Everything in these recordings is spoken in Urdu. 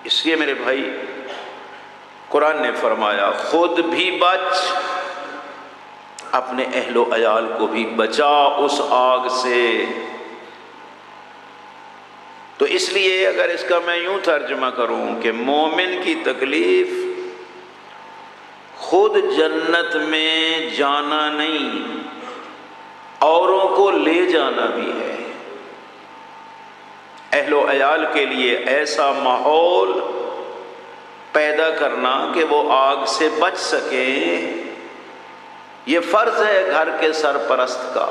اس لیے میرے بھائی قرآن نے فرمایا خود بھی بچ، اپنے اہل و عیال کو بھی بچا اس آگ سے۔ تو اس لیے اگر اس کا میں یوں ترجمہ کروں کہ مومن کی تکلیف خود جنت میں جانا نہیں، اوروں کو لے جانا بھی ہے۔ اہل و عیال کے لیے ایسا ماحول پیدا کرنا کہ وہ آگ سے بچ سکیں، یہ فرض ہے گھر کے سرپرست کا،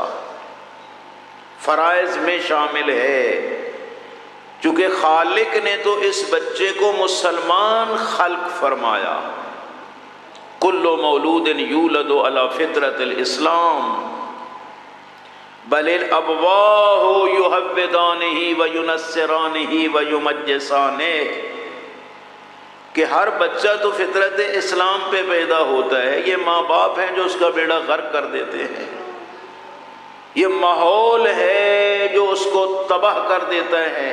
فرائض میں شامل ہے۔ چونکہ خالق نے تو اس بچے کو مسلمان خلق فرمایا، کل مولود یولد علی فطرت الاسلام بل الابواہ یہودانہ وینصرانہ ویمجسانہ، کہ ہر بچہ تو فطرت اسلام پہ پیدا ہوتا ہے، یہ ماں باپ ہیں جو اس کا بیڑا غرق کر دیتے ہیں، یہ ماحول ہے جو اس کو تباہ کر دیتا ہے،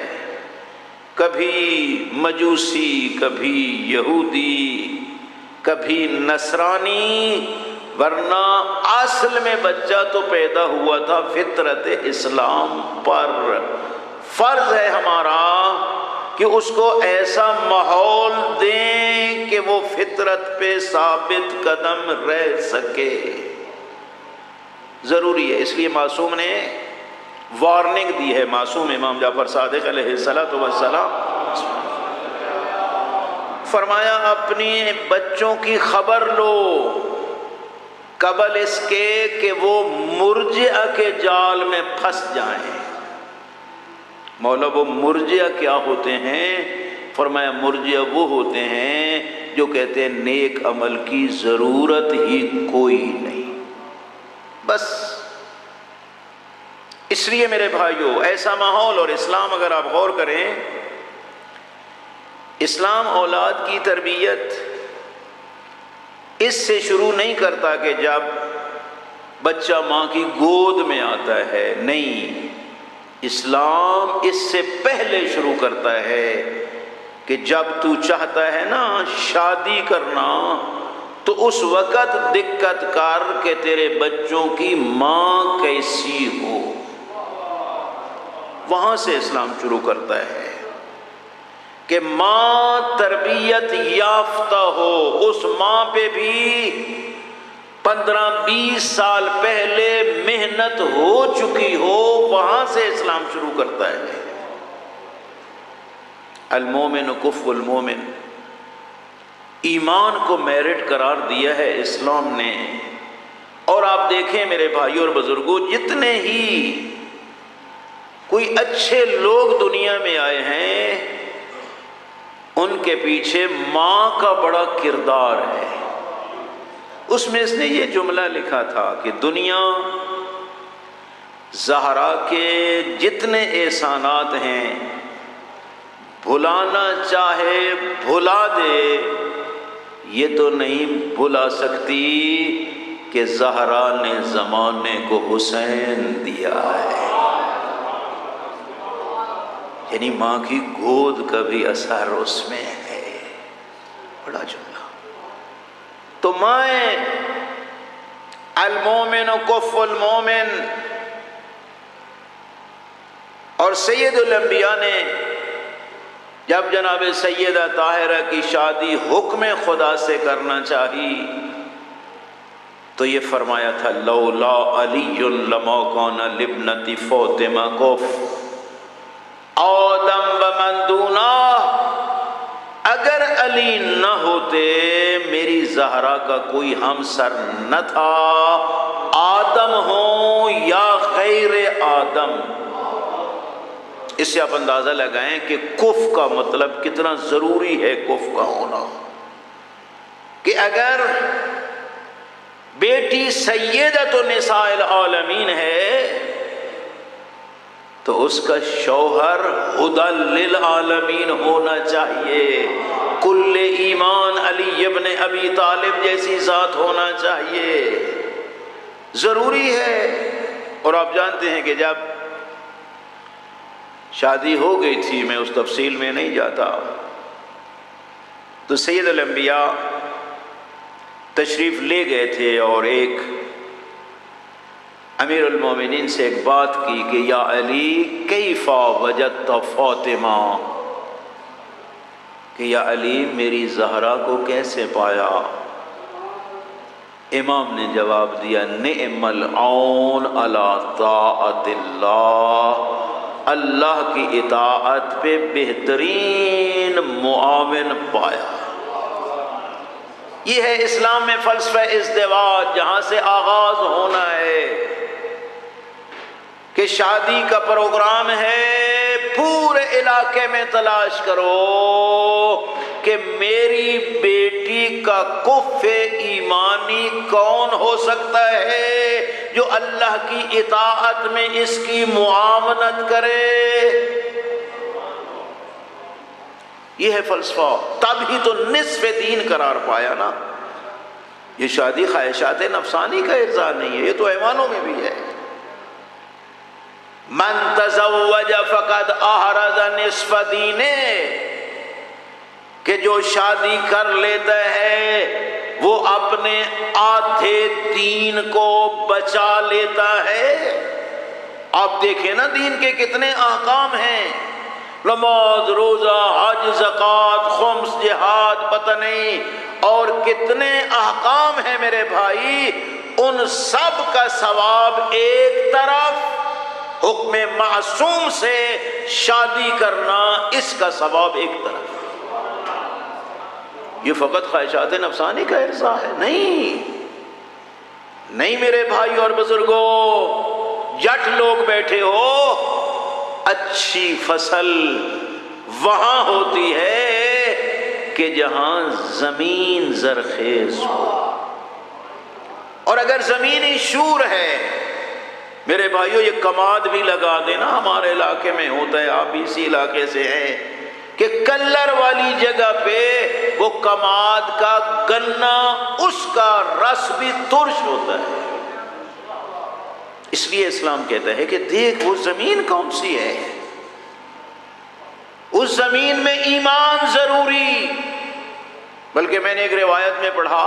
کبھی مجوسی، کبھی یہودی، کبھی نصرانی، ورنہ اصل میں بچہ تو پیدا ہوا تھا فطرت اسلام پر۔ فرض ہے ہمارا کہ اس کو ایسا ماحول دیں کہ وہ فطرت پہ ثابت قدم رہ سکے، ضروری ہے۔ اس لیے معصوم نے وارننگ دی ہے، معصوم امام جعفر صادق علیہ السلام، فرمایا اپنی بچوں کی خبر لو قبل اس کے کہ وہ مرجئہ کے جال میں پھنس جائیں۔ مولا وہ مرجئہ کیا ہوتے ہیں؟ فرمایا مرجئہ وہ ہوتے ہیں جو کہتے ہیں نیک عمل کی ضرورت ہی کوئی نہیں، بس۔ اس لیے میرے بھائیوں ایسا ماحول، اور اسلام اگر آپ غور کریں، اسلام اولاد کی تربیت اس سے شروع نہیں کرتا کہ جب بچہ ماں کی گود میں آتا ہے، نہیں، اسلام اس سے پہلے شروع کرتا ہے کہ جب تو چاہتا ہے نا شادی کرنا تو اس وقت دقت کر کہ تیرے بچوں کی ماں کیسی ہو، وہاں سے اسلام شروع کرتا ہے کہ ماں تربیت یافتہ ہو، اس ماں پہ بھی 15-20 سال پہلے محنت ہو چکی ہو، وہاں سے اسلام شروع کرتا ہے۔ المومن کفو المومن، ایمان کو میرٹ قرار دیا ہے اسلام نے۔ اور آپ دیکھیں میرے بھائیوں اور بزرگوں، جتنے ہی کوئی اچھے لوگ دنیا میں آئے ہیں ان کے پیچھے ماں کا بڑا کردار ہے۔ اس میں اس نے یہ جملہ لکھا تھا کہ دنیا زہرا کے جتنے احسانات ہیں بھلانا چاہے بھلا دے، یہ تو نہیں بھلا سکتی کہ زہرا نے زمانے کو حسین دیا ہے۔ یعنی ماں کی گود کا بھی اثر اس میں ہے، بڑا جملہ۔ تو مائیں المومن کف المومن، اور سید الانبیاء نے جب جناب سیدہ طاہرہ کی شادی حکم خدا سے کرنا چاہی تو یہ فرمایا تھا لولا علی لما کان لابنتی فاطمہ کف آدم بمن دونہ، اگر علی نہ ہوتے میری زہرا کا کوئی ہمسر نہ تھا، آدم ہو یا غیر آدم۔ اس سے آپ اندازہ لگائیں کہ کف کا مطلب کتنا ضروری ہے، کف کا ہونا، کہ اگر بیٹی سیدۃ النساء العالمین ہے تو اس کا شوہر ہدی للعالمین ہونا چاہیے، کل ایمان علی ابن ابی طالب جیسی ذات ہونا چاہیے، ضروری ہے۔ اور آپ جانتے ہیں کہ جب شادی ہو گئی تھی، میں اس تفصیل میں نہیں جاتا، تو سید الانبیاء تشریف لے گئے تھے اور ایک امیر المومنین سے ایک بات کی کہ یا علی کیف وجدت فاطمہ، کہ یا علی میری زہرا کو کیسے پایا؟ امام نے جواب دیا نعم العون علی طاعت اللہ، اللہ کی اطاعت پہ بہترین معاون پایا۔ یہ ہے اسلام میں فلسفہ ازدواج، جہاں سے آغاز ہونا ہے کہ شادی کا پروگرام ہے، پورے علاقے میں تلاش کرو کہ میری بیٹی کا کف ایمانی کون ہو سکتا ہے جو اللہ کی اطاعت میں اس کی معاونت کرے۔ یہ ہے فلسفہ، تب ہی تو نصف دین قرار پایا نا۔ یہ شادی خواہشات نفسانی کا ارضا نہیں ہے، یہ تو ایمانوں میں بھی ہے۔ من تزوج فقد احرز نصف دینے، کہ جو شادی کر لیتا ہے وہ اپنے آدھے دین کو بچا لیتا ہے۔ آپ دیکھیں نا دین کے کتنے احکام ہیں، نماز، روزہ، حج، زکوٰۃ، خمس، جہاد، پتہ نہیں اور کتنے احکام ہیں میرے بھائی، ان سب کا ثواب ایک طرف، حکم معصوم سے شادی کرنا اس کا ثواب ایک طرف۔ یہ فقط خواہشات نفسانی کا ارضا ہے؟ نہیں میرے بھائی اور بزرگوں، جٹ لوگ بیٹھے ہو، اچھی فصل وہاں ہوتی ہے کہ جہاں زمین زرخیز ہو، اور اگر زمینی شور ہے میرے بھائیو، یہ کماد بھی لگا دینا، ہمارے علاقے میں ہوتا ہے، آپ بھی اسی علاقے سے ہیں، کہ کلر والی جگہ پہ وہ کماد کا گنا، اس کا رس بھی ترش ہوتا ہے۔ اس لیے اسلام کہتا ہے کہ دیکھ وہ زمین کون سی ہے، اس زمین میں ایمان ضروری۔ بلکہ میں نے ایک روایت میں پڑھا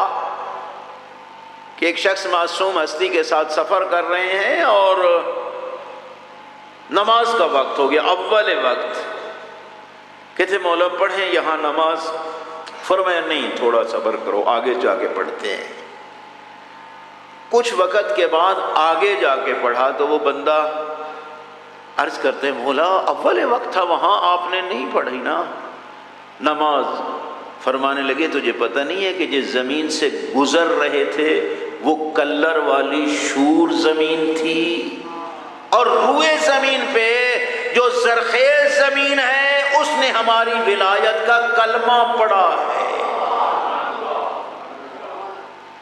کہ ایک شخص معصوم ہستی کے ساتھ سفر کر رہے ہیں اور نماز کا وقت ہو گیا، اول وقت۔ کہتے مولا پڑھیں یہاں نماز؟ فرمایا نہیں، تھوڑا صبر کرو، آگے جا کے پڑھتے ہیں۔ کچھ وقت کے بعد آگے جا کے پڑھا تو وہ بندہ عرض کرتے ہیں مولا اول وقت تھا، وہاں آپ نے نہیں پڑھی نا نماز؟ فرمانے لگے تجھے پتہ نہیں ہے کہ جس زمین سے گزر رہے تھے وہ کلر والی شور زمین تھی، اور روئے زمین پہ جو زرخیز زمین ہے اس نے ہماری ولایت کا کلمہ پڑھا ہے۔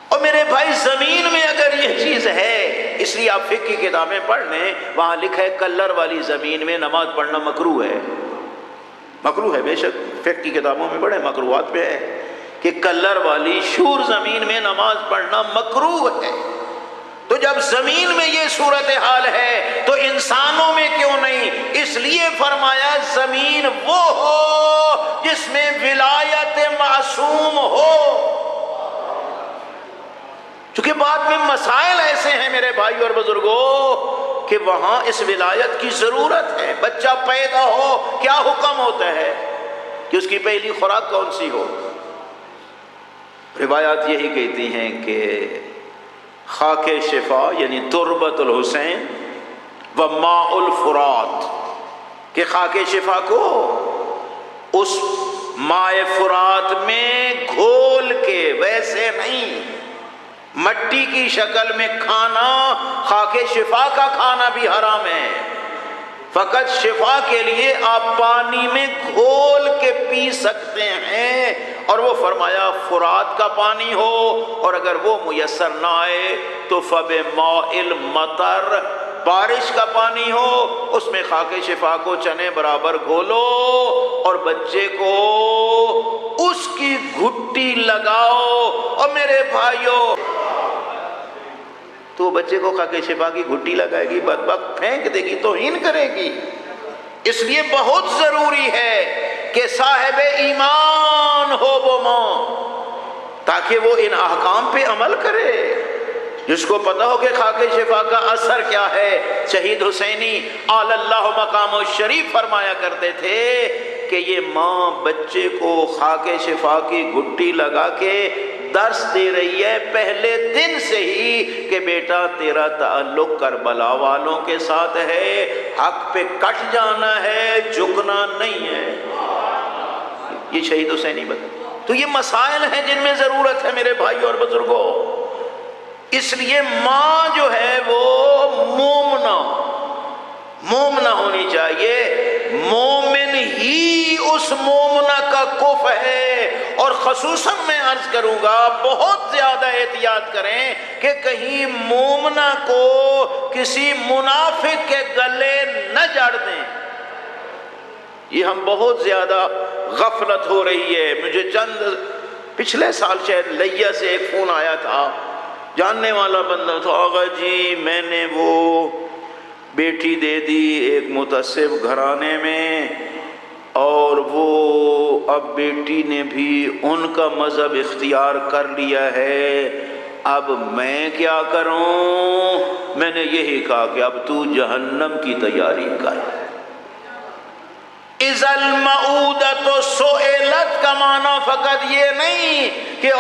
اور میرے بھائی زمین میں اگر یہ چیز ہے، اس لیے آپ فقہ کی کتابیں پڑھ لیں، وہاں لکھا ہے کلر والی زمین میں نماز پڑھنا مکروہ ہے۔ مکروہ ہے، بے شک فقہ کی کتابوں میں بڑے مکروہات پہ ہے کہ کلر والی شور زمین میں نماز پڑھنا مکروہ ہے۔ تو جب زمین میں یہ صورتحال ہے تو انسانوں میں کیوں نہیں؟ اس لیے فرمایا زمین وہ ہو جس میں ولایت معصوم ہو، چونکہ بعد میں مسائل ایسے ہیں میرے بھائی اور بزرگوں کہ وہاں اس ولایت کی ضرورت ہے۔ بچہ پیدا ہو کیا حکم ہوتا ہے کہ اس کی پہلی خوراک کون سی ہو؟ روایات یہی کہتی ہیں کہ خاک شفا یعنی تربت الحسین و ماء الفرات، کہ خاک شفا کو اس ماء فرات میں گھول کے، ویسے نہیں مٹی کی شکل میں کھانا، خاک شفا کا کھانا بھی حرام ہے۔ فقط شفا کے لیے آپ پانی میں گھول کے پی سکتے ہیں، اور وہ فرمایا فرات کا پانی ہو، اور اگر وہ میسر نہ آئے تو فبماء المطر، بارش کا پانی ہو، اس میں خاک شفا کو چنے برابر گھولو اور بچے کو اس کی گھٹی لگاؤ۔ اور میرے بھائیوں، تو بچے کو خاک شفا کی گھٹی لگائے گی، بدبخت پھینک دے گی، توہین کرے گی۔ اس لیے بہت ضروری ہے کہ صاحب ایمان جوان ہو وہ ماں، تاکہ وہ ان احکام پہ عمل کرے، جس کو پتہ ہو کہ خاک شفا کا اثر کیا ہے۔ شہید حسینی اعلی اللہ مقام الشریف فرمایا کرتے تھے کہ یہ ماں بچے کو خاک شفا کی گھٹی لگا کے درس دے رہی ہے پہلے دن سے ہی کہ بیٹا تیرا تعلق کربلا والوں کے ساتھ ہے، حق پہ کٹ جانا ہے، جھکنا نہیں ہے۔ یہ شہید حسینی بات۔ تو یہ مسائل ہیں جن میں ضرورت ہے میرے بھائیوں اور بزرگوں۔ اس لیے ماں جو ہے وہ مومنہ ہونی چاہیے، مومن ہی اس مومنہ کا کف ہے۔ اور خصوصاً میں عرض کروں گا بہت زیادہ احتیاط کریں کہ کہیں مومنہ کو کسی منافق کے گلے نہ جڑ دیں۔ یہ ہم بہت زیادہ غفلت ہو رہی ہے۔ مجھے پچھلے سال شاید لیا سے ایک فون آیا تھا، جاننے والا بندہ تھا، آغا جی میں نے وہ بیٹی دے دی ایک متعصب گھرانے میں، اور وہ اب بیٹی نے بھی ان کا مذہب اختیار کر لیا ہے، اب میں کیا کروں؟ میں نے یہی کہا کہ اب تو جہنم کی تیاری کر۔ اِذَا الْمَعُودَةُ سُئِلَتْ کا معنی فقط یہ نہیں کہ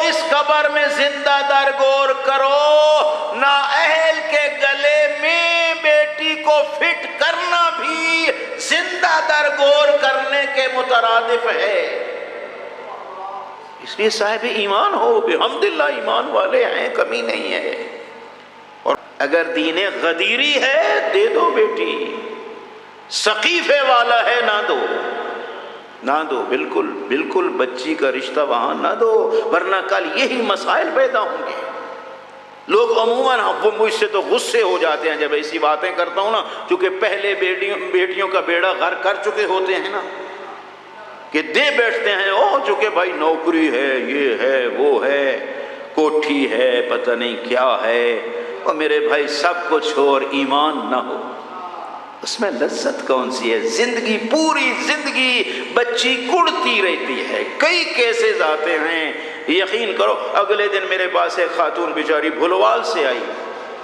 اس قبر میں زندہ درگور کرو، نااہل کے گلے میں بیٹی کو فٹ کرنا بھی زندہ درگور کرنے کے مترادف ہے۔ اس لیے صاحب ایمان ہو، بحمدللہ ایمان والے ہیں، کمی نہیں ہے۔ اور اگر دین غدیری ہے دے دو بیٹی، سقیفے والا ہے نہ دو، بالکل بچی کا رشتہ وہاں نہ دو، ورنہ کل یہی مسائل پیدا ہوں گے۔ لوگ عموماً وہ مجھ سے تو غصے ہو جاتے ہیں جب ایسی باتیں کرتا ہوں نا، چونکہ پہلے بیٹیوں کا بیڑا غرق کر چکے ہوتے ہیں نا، کہ دے بیٹھتے ہیں چونکہ بھائی نوکری ہے، یہ ہے، وہ ہے، کوٹھی ہے، پتہ نہیں کیا ہے، اور میرے بھائی سب کچھ ہو اور ایمان نہ ہو، اس میں لذت کون سی ہے؟ زندگی، پوری زندگی بچی کڑتی رہتی ہے۔ کئی کیسز آتے ہیں، یقین کرو اگلے دن میرے پاس ایک خاتون بیچاری بھلوال سے آئی،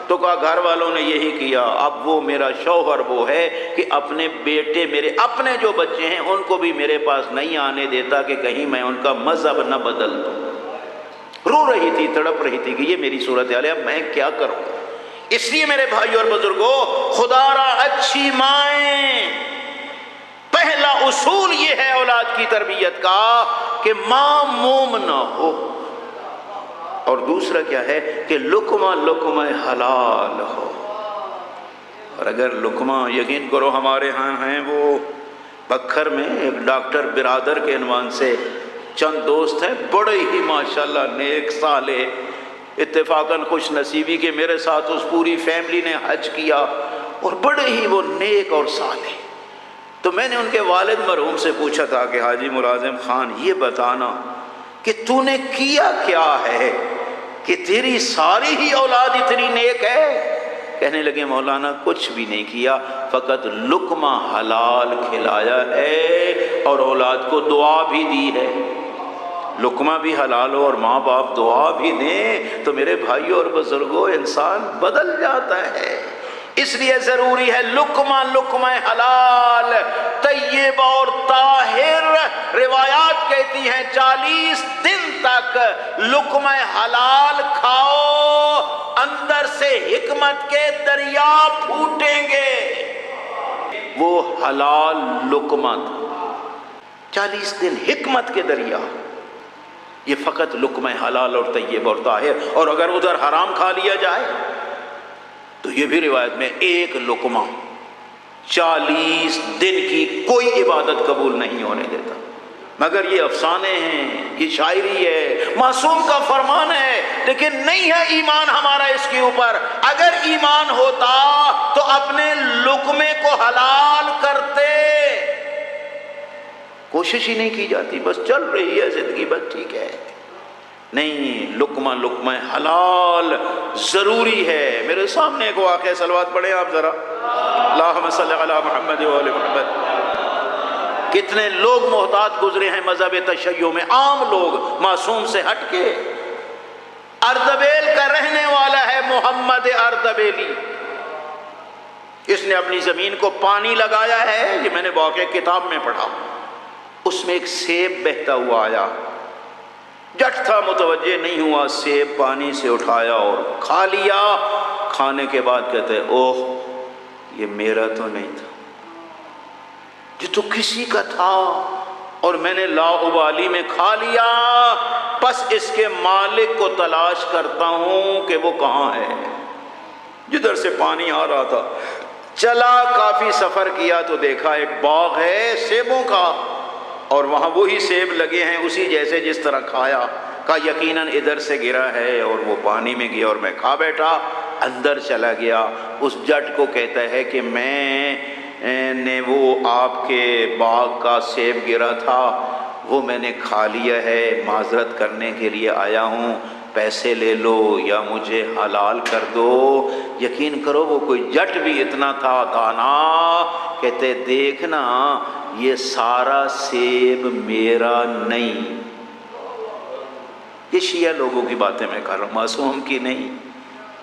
تو کہا گھر والوں نے یہی کیا، اب وہ میرا شوہر وہ ہے کہ اپنے بیٹے، میرے اپنے جو بچے ہیں ان کو بھی میرے پاس نہیں آنے دیتا کہ کہیں میں ان کا مذہب نہ بدل دوں۔ رو رہی تھی، تڑپ رہی تھی کہ یہ میری صورتحال ہے، اب میں کیا کروں؟ اس لیے میرے بھائی اور بزرگوں، خدا را اچھی مائیں، پہلا اصول یہ ہے اولاد کی تربیت کا کہ ماں مومنہ ہو، اور دوسرا کیا ہے کہ لقمہ حلال ہو۔ اور اگر لقمہ، یقین کرو ہمارے ہاں ہیں وہ بکھر میں ایک ڈاکٹر برادر کے عنوان سے چند دوست ہیں، بڑے ہی ماشاءاللہ نیک صالح، اتفاقاً خوش نصیبی کہ میرے ساتھ اس پوری فیملی نے حج کیا، اور بڑے ہی وہ نیک اور صالح۔ تو میں نے ان کے والد مرحوم سے پوچھا تھا کہ حاجی ملازم خان یہ بتانا کہ تو نے کیا کیا ہے کہ تیری ساری ہی اولاد اتنی نیک ہے؟ کہنے لگے مولانا کچھ بھی نہیں کیا، فقط لقمہ حلال کھلایا ہے اور اولاد کو دعا بھی دی ہے۔ لقمہ بھی حلال ہو اور ماں باپ دعا بھی دیں تو میرے بھائیوں اور بزرگوں انسان بدل جاتا ہے۔ اس لیے ضروری ہے لقمہ حلال، طیب اور طاہر۔ روایات کہتی ہیں 40 دن تک لقمہ حلال کھاؤ، اندر سے حکمت کے دریا پھوٹیں گے۔ وہ حلال لقمہ، 40 دن حکمت کے دریا، یہ فقط لقمہ حلال اور طیب اور طاہر۔ اور اگر ادھر حرام کھا لیا جائے تو یہ بھی روایت میں ایک لقمہ 40 دن کی کوئی عبادت قبول نہیں ہونے دیتا۔ مگر یہ افسانے ہیں، یہ شاعری ہے، معصوم کا فرمان ہے، لیکن نہیں ہے ایمان ہمارا اس کے اوپر۔ اگر ایمان ہوتا تو اپنے لقمے کو حلال کرتے، کوشش ہی نہیں کی جاتی، بس چل رہی ہے زندگی، بس ٹھیک ہے۔ نہیں، لقمہ حلال ضروری ہے۔ میرے سامنے ایک واقعہ، صلوات پڑھیں آپ ذرا، اللہم صلی علی محمد و آل محمد۔ کتنے لوگ محتاط گزرے ہیں مذہب تشیع میں، عام لوگ معصوم سے ہٹ کے۔ اردبیل کا رہنے والا ہے محمد اردبیلی، اس نے اپنی زمین کو پانی لگایا ہے، یہ میں نے واقعہ کتاب میں پڑھا۔ اس میں ایک سیب بہتا ہوا آیا، جٹ تھا، متوجہ نہیں ہوا، سیب پانی سے اٹھایا اور کھا لیا۔ کھانے کے بعد کہتے ہیں اوہ یہ میرا تو نہیں تھا، یہ تو کسی کا تھا اور میں نے لا ابالی میں کھا لیا، بس اس کے مالک کو تلاش کرتا ہوں کہ وہ کہاں ہے۔ جدھر سے پانی آ رہا تھا چلا، کافی سفر کیا تو دیکھا ایک باغ ہے سیبوں کا، اور وہاں وہی سیب لگے ہیں اسی جیسے جس طرح کھایا۔ کہا یقیناً ادھر سے گرا ہے اور وہ پانی میں گیا اور میں کھا بیٹھا۔ اندر چلا گیا، اس جٹ کو کہتا ہے کہ میں نے وہ آپ کے باغ کا سیب گرا تھا وہ میں نے کھا لیا ہے، معذرت کرنے کے لیے آیا ہوں، پیسے لے لو یا مجھے حلال کر دو۔ یقین کرو وہ کوئی جٹ بھی اتنا تھا دانا، کہتے دیکھنا یہ سارا سیب میرا نہیں۔ یہ شیعہ لوگوں کی باتیں میں کر رہا ہوں، معصوم کی نہیں،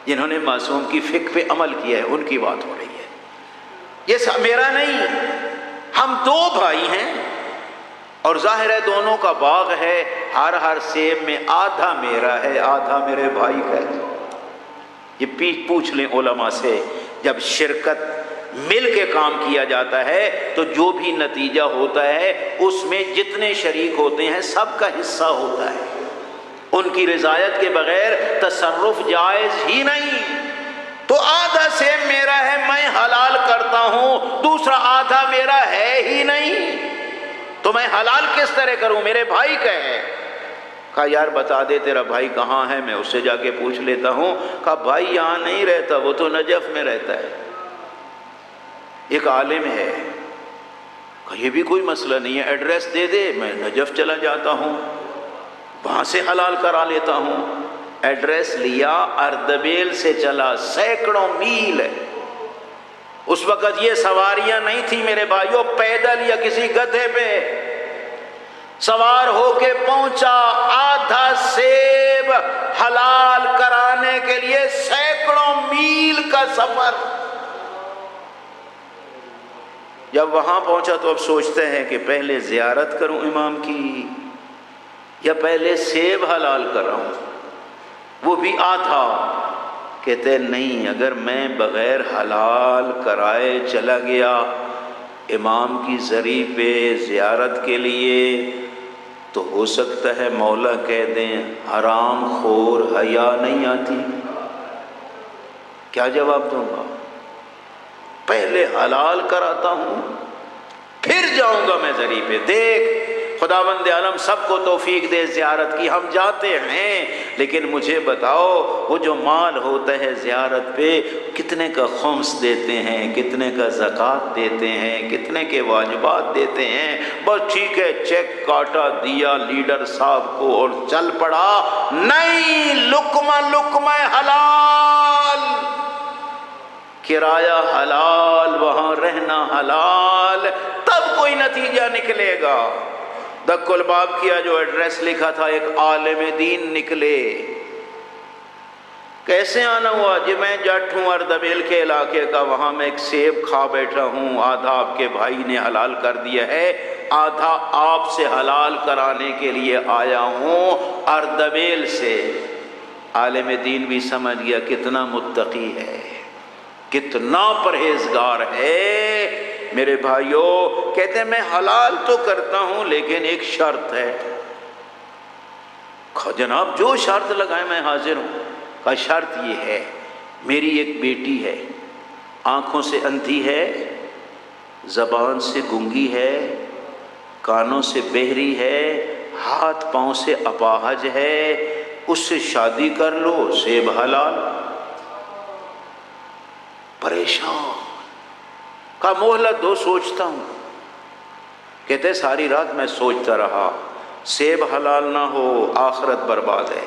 جنہوں نے معصوم کی فقہ پہ عمل کیا ہے ان کی بات ہو رہی ہے۔ یہ میرا نہیں، ہم دو بھائی ہیں اور ظاہر ہے دونوں کا باغ ہے، ہر سیب میں آدھا میرا ہے آدھا میرے بھائی کا ہے۔ یہ پوچھ لیں علماء سے، جب شرکت مل کے کام کیا جاتا ہے تو جو بھی نتیجہ ہوتا ہے اس میں جتنے شریک ہوتے ہیں سب کا حصہ ہوتا ہے، ان کی رضایت کے بغیر تصرف جائز ہی نہیں۔ تو آدھا سیب میرا ہے میں حلال کرتا ہوں، دوسرا آدھا میرا ہے ہی نہیں، تو میں حلال کس طرح کروں، میرے بھائی کا ہے۔ کہا یار بتا دے تیرا بھائی کہاں ہے، میں اس سے جا کے پوچھ لیتا ہوں۔ کہا بھائی یہاں نہیں رہتا، وہ تو نجف میں رہتا ہے، ایک عالم ہے۔ کہا یہ بھی کوئی مسئلہ نہیں ہے، ایڈریس دے دے، میں نجف چلا جاتا ہوں، وہاں سے حلال کرا لیتا ہوں۔ ایڈریس لیا، اردبیل سے چلا، سینکڑوں میل ہے۔ اس وقت یہ سواریاں نہیں تھی میرے بھائیوں، پیدل یا کسی گدھے پہ سوار ہو کے پہنچا، آدھا سیب حلال کرانے کے لیے سینکڑوں میل کا سفر۔ جب وہاں پہنچا تو اب سوچتے ہیں کہ پہلے زیارت کروں امام کی یا پہلے سیب حلال کراؤں، وہ بھی آدھا۔ کہتے نہیں، اگر میں بغیر حلال کرائے چلا گیا امام کی زری پہ زیارت کے لیے تو ہو سکتا ہے مولا کہہ دیں حرام خور، حیا نہیں آتی۔ کیا جواب دوں گا؟ پہلے حلال کراتا ہوں پھر جاؤں گا میں زری پہ۔ دیکھ خداوند عالم سب کو توفیق دے زیارت کی، ہم جاتے ہیں لیکن مجھے بتاؤ وہ جو مال ہوتا ہے زیارت پہ کتنے کا خمس دیتے ہیں، کتنے کا زکوٰۃ دیتے ہیں، کتنے کے واجبات دیتے ہیں؟ بس ٹھیک ہے چیک کاٹا دیا لیڈر صاحب کو اور چل پڑا۔ نہیں، لقمہ لقمہ حلال، کرایہ حلال، وہاں رہنا حلال، تب کوئی نتیجہ نکلے گا۔ دک الباب کیا، جو ایڈریس لکھا تھا ایک عالم دین نکلے۔ کیسے آنا ہوا؟ جی میں جٹ ہوں اردبیل کے علاقے کا، وہاں میں ایک سیب کھا بیٹھا ہوں، آدھا آپ کے بھائی نے حلال کر دیا ہے، آدھا آپ سے حلال کرانے کے لیے آیا ہوں اردبیل سے۔ عالم دین بھی سمجھ گیا کتنا متقی ہے، کتنا پرہیزگار ہے۔ میرے بھائیوں کہتے ہیں میں حلال تو کرتا ہوں لیکن ایک شرط ہے۔ جناب جو شرط لگائے میں حاضر ہوں۔ کا شرط یہ ہے میری ایک بیٹی ہے، آنکھوں سے اندھی ہے، زبان سے گنگی ہے، کانوں سے بہری ہے، ہاتھ پاؤں سے اپاہج ہے، اس سے شادی کر لو، سیب حلال۔ پریشان، کہا مہلت دو سوچتا ہوں۔ کہتے ساری رات میں سوچتا رہا، سیب حلال نہ ہو آخرت برباد ہے،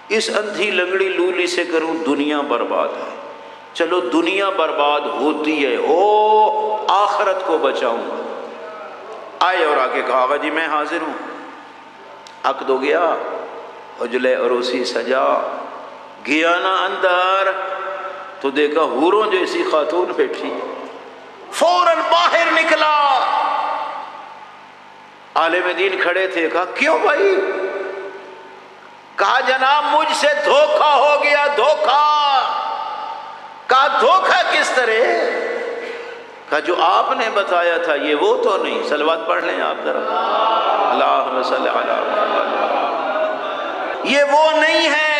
اس اندھی لنگڑی لولی سے کروں دنیا برباد ہے، چلو دنیا برباد ہوتی ہے او آخرت کو بچاؤں گا۔ آئے اور آ کے کہا آقا جی میں حاضر ہوں۔ عقد ہو گیا، عجلے عروسی سجا، گیا نا اندر تو دیکھا حوروں جیسی خاتون بیٹھی، فوراً باہر نکلا۔ عالم دین کھڑے تھے، کہا کیوں بھائی؟ کہا جناب مجھ سے دھوکہ ہو گیا، دھوکہ۔ کہا دھوکہ کس طرح؟ کہا جو آپ نے بتایا تھا یہ وہ تو نہیں۔ صلوات پڑھ لیں آپ ذرا، اللہم صلی علی محمد۔ یہ وہ نہیں ہے۔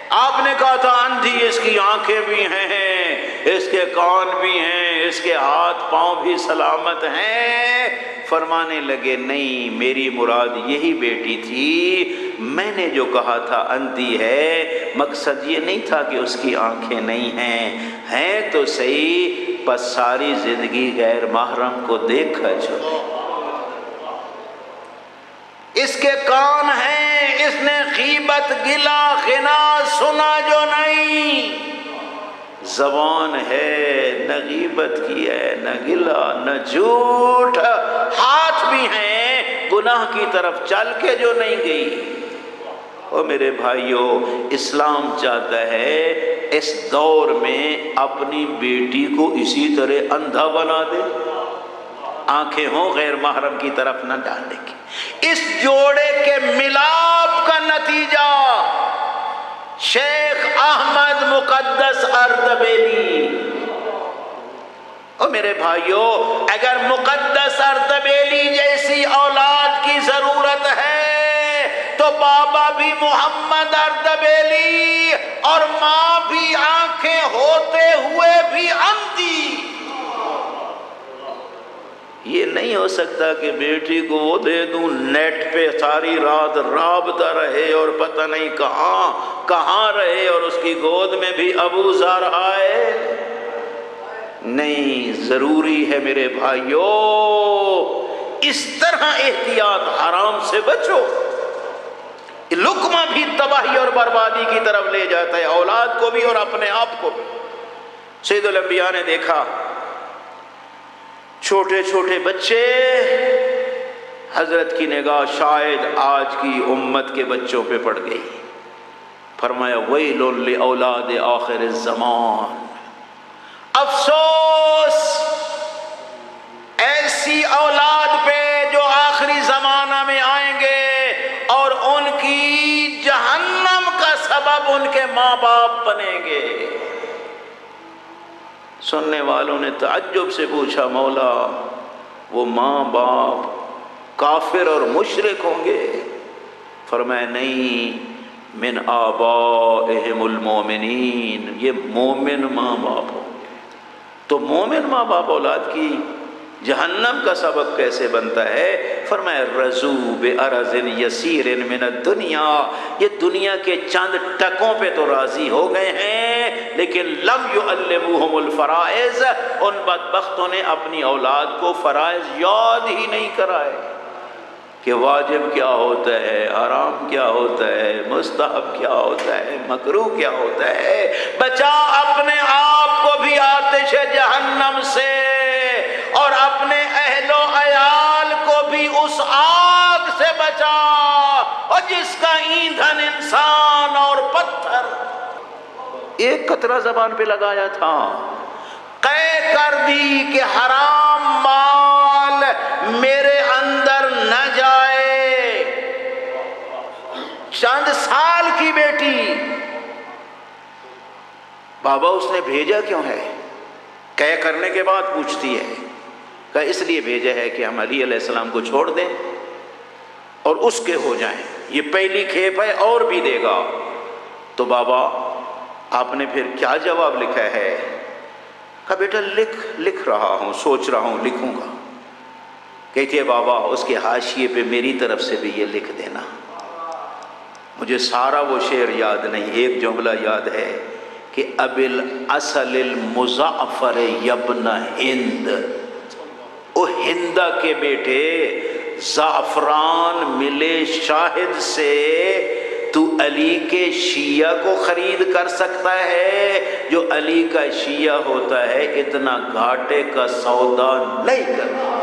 آپ نے کہا تھا اندھی، اس کی آنکھیں بھی ہیں، اس کے کان بھی ہیں، اس کے ہاتھ پاؤں بھی سلامت ہیں۔ فرمانے لگے نہیں، میری مراد یہی بیٹی تھی۔ میں نے جو کہا تھا اندھی ہے، مقصد یہ نہیں تھا کہ اس کی آنکھیں نہیں ہیں تو صحیح، بس ساری زندگی غیر محرم کو دیکھا جو اس کے کان ہیں، اس نے غیبت گلا غنا سنا جو نہیں، زبان ہے نہ غیبت کی ہے نہ گلا نہ جھوٹ، ہاتھ بھی ہیں گناہ کی طرف چل کے جو نہیں گئی۔ او میرے بھائیو، اسلام چاہتا ہے اس دور میں اپنی بیٹی کو اسی طرح اندھا بنا دے، آنکھیں ہوں غیر محرم کی طرف نہ ڈالنے کی۔ اس جوڑے کے ملاپ کا نتیجہ شیخ احمد مقدس اردبیلی۔ او میرے بھائیو، اگر مقدس اردبیلی جیسی اولاد کی ضرورت ہے تو بابا بھی محمد اردبیلی اور ماں بھی آنکھیں ہوتے ہوئے بھی اندھی۔ یہ نہیں ہو سکتا کہ بیٹی کو وہ دے دوں نیٹ پہ ساری رات رابطہ رہے اور پتہ نہیں کہاں رہے اور اس کی گود میں بھی ابو ذر آئے۔ نہیں، ضروری ہے میرے بھائیو اس طرح احتیاط، حرام سے بچو۔ لقمہ بھی تباہی اور بربادی کی طرف لے جاتا ہے، اولاد کو بھی اور اپنے آپ کو بھی۔ سید الانبیاء نے دیکھا چھوٹے چھوٹے بچے، حضرت کی نگاہ شاید آج کی امت کے بچوں پہ پڑ گئی۔ فرمایا ویل لأولاد آخر الزمان، افسوس ایسی اولاد پہ جو آخری زمانہ میں آئیں گے اور ان کی جہنم کا سبب ان کے ماں باپ بنیں گے۔ سننے والوں نے تعجب سے پوچھا مولا وہ ماں باپ کافر اور مشرک ہوں گے؟ فرمایا نہیں، من آبائہم المومنین، یہ مومن ماں باپ ہوں گے۔ تو مومن ماں باپ اولاد کی جہنم کا سبب کیسے بنتا ہے؟ فرمایا رضو بعرض یسیر من الدنیا، یہ دنیا کے چند ٹکوں پہ تو راضی ہو گئے ہیں لیکن لم یعلموہم الفرائض، ان بدبختوں نے اپنی اولاد کو فرائض یاد ہی نہیں کرائے کہ واجب کیا ہوتا ہے، حرام کیا ہوتا ہے، مستحب کیا ہوتا ہے، مکروہ کیا ہوتا ہے۔ بچا اپنے آپ کو بھی آتش جہنم سے اور اپنے اہل و عیال کو بھی اس آگ سے بچا اور جس کا ایندھن انسان اور پتھر۔ ایک قطرہ زبان پہ لگایا تھا، قے کر دی کہ حرام مال میرے اندر نہ جائے۔ چند سال کی بیٹی، بابا اس نے بھیجا کیوں ہے؟ قے کرنے کے بعد پوچھتی ہے، کہ اس لیے بھیجا ہے کہ ہم علی علیہ السلام کو چھوڑ دیں اور اس کے ہو جائیں، یہ پہلی کھیپ ہے اور بھی دے گا۔ تو بابا آپ نے پھر کیا جواب لکھا ہے؟ کہا بیٹا لکھ رہا ہوں، سوچ رہا ہوں، لکھوں گا۔ کہتی ہے بابا اس کے حاشیے پہ میری طرف سے بھی یہ لکھ دینا۔ مجھے سارا وہ شعر یاد نہیں، ایک جملہ یاد ہے کہ اب الاصل المزعفر یبن ہند، او ہندہ کے بیٹے زعفران ملے شاہد سے تو علی کے شیعہ کو خرید کر سکتا ہے؟ جو علی کا شیعہ ہوتا ہے اتنا گھاٹے کا سودا نہیں کرتا۔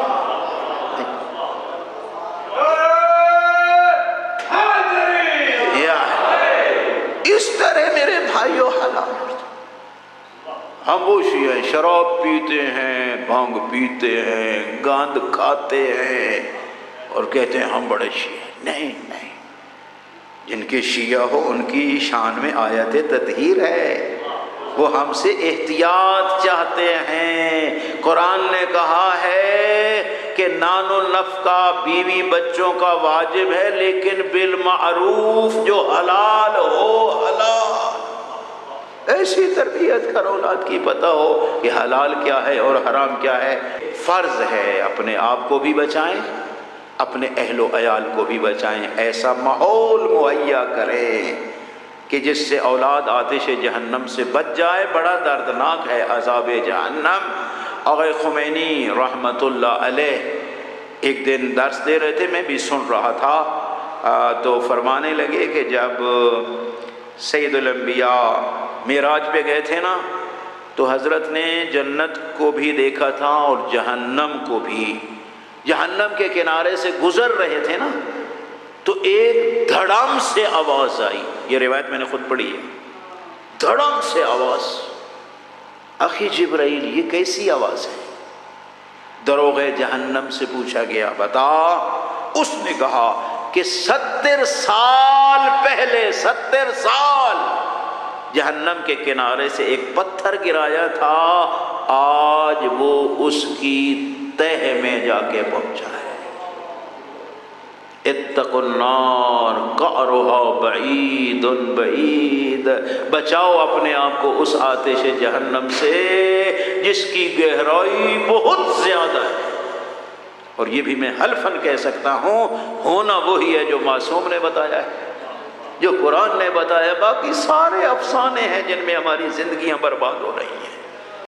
حلال ہوتا۔ ہم وہ شیعہ شراب پیتے ہیں، بھانگ پیتے ہیں، گاند کھاتے ہیں اور کہتے ہیں ہم بڑے شیعہ۔ نہیں نہیں، جن کے شیعہ ہو ان کی شان میں آیت تطہیر ہے، وہ ہم سے احتیاط چاہتے ہیں۔ قرآن نے کہا ہے کہ نان و نفقہ بیوی بچوں کا واجب ہے، لیکن بالمعروف، جو حلال ہو حلال۔ ایسی تربیت کر اولاد کی، پتہ ہو کہ حلال کیا ہے اور حرام کیا ہے۔ فرض ہے اپنے آپ کو بھی بچائیں، اپنے اہل و عیال کو بھی بچائیں، ایسا ماحول مہیا کریں کہ جس سے اولاد آتش جہنم سے بچ جائے۔ بڑا دردناک ہے عذاب جہنم۔ آقا خمینی رحمت اللہ علیہ ایک دن درس دے رہے تھے، میں بھی سن رہا تھا، تو فرمانے لگے کہ جب سید الانبیاء معراج پہ گئے تھے نا، تو حضرت نے جنت کو بھی دیکھا تھا اور جہنم کو بھی۔ جہنم کے کنارے سے گزر رہے تھے نا، تو ایک دھڑام سے آواز آئی، یہ روایت میں نے خود پڑھی ہے، دھڑام سے آواز۔ اخی جبرائیل یہ کیسی آواز ہے؟ دروغ جہنم سے پوچھا گیا، بتا۔ اس نے کہا کہ 70 سال پہلے، 70 سال جہنم کے کنارے سے ایک پتھر گرایا تھا، آج وہ اس کی تہہ میں جا کے پہنچا ہے۔ اتقوا النار قعرها بعید بعید، بچاؤ اپنے آپ کو اس آتش جہنم سے جس کی گہرائی بہت زیادہ ہے۔ اور یہ بھی میں حلفاً کہہ سکتا ہوں، ہونا وہی ہے جو معصوم نے بتایا ہے، جو قرآن نے بتایا، باقی سارے افسانے ہیں جن میں ہماری زندگیاں برباد ہو رہی ہیں۔